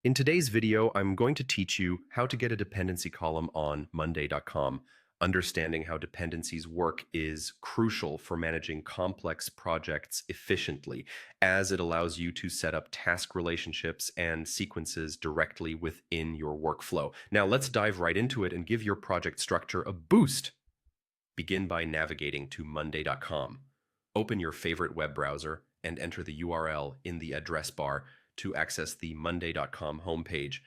In today's video, I'm going to teach you how to get a dependency column on Monday.com. Understanding how dependencies work is crucial for managing complex projects efficiently, as it allows you to set up task relationships and sequences directly within your workflow. Now, let's dive right into it and give your project structure a boost. Begin by navigating to Monday.com. Open your favorite web browser and enter the URL in the address bar to access the Monday.com homepage.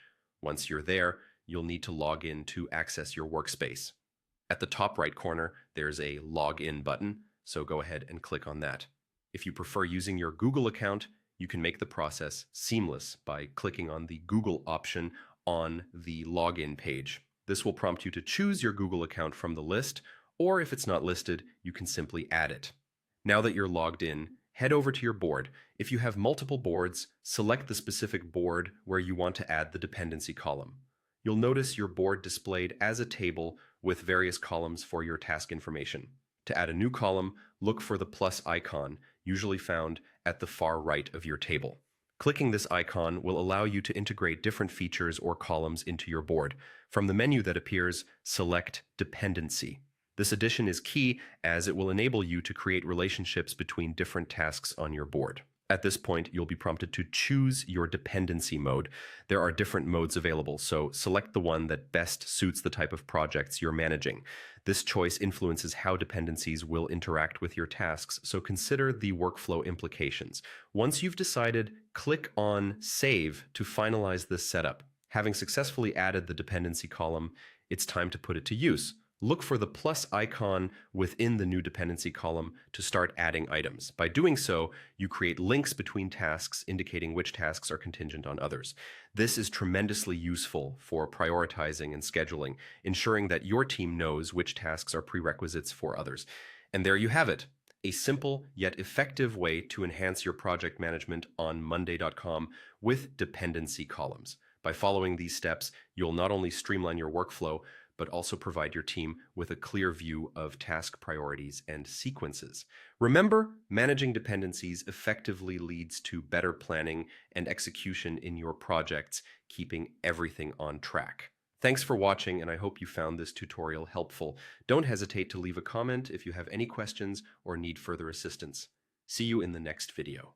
Once you're there, you'll need to log in to access your workspace. At the top right corner, there's a Login button, so go ahead and click on that. If you prefer using your Google account, you can make the process seamless by clicking on the Google option on the Login page. This will prompt you to choose your Google account from the list, or if it's not listed, you can simply add it. Now that you're logged in, head over to your board. If you have multiple boards, select the specific board where you want to add the dependency column. You'll notice your board displayed as a table with various columns for your task information. To add a new column, look for the plus icon, usually found at the far right of your table. Clicking this icon will allow you to integrate different features or columns into your board. From the menu that appears, select Dependency. This addition is key as it will enable you to create relationships between different tasks on your board. At this point, you'll be prompted to choose your dependency mode. There are different modes available, so select the one that best suits the type of projects you're managing. This choice influences how dependencies will interact with your tasks, so consider the workflow implications. Once you've decided, click on Save to finalize this setup. Having successfully added the dependency column, it's time to put it to use. Look for the plus icon within the new dependency column to start adding items. By doing so, you create links between tasks indicating which tasks are contingent on others. This is tremendously useful for prioritizing and scheduling, ensuring that your team knows which tasks are prerequisites for others. And there you have it, a simple yet effective way to enhance your project management on Monday.com with dependency columns. By following these steps, you'll not only streamline your workflow, but also provide your team with a clear view of task priorities and sequences. Remember, managing dependencies effectively leads to better planning and execution in your projects, keeping everything on track. Thanks for watching, and I hope you found this tutorial helpful. Don't hesitate to leave a comment if you have any questions or need further assistance. See you in the next video.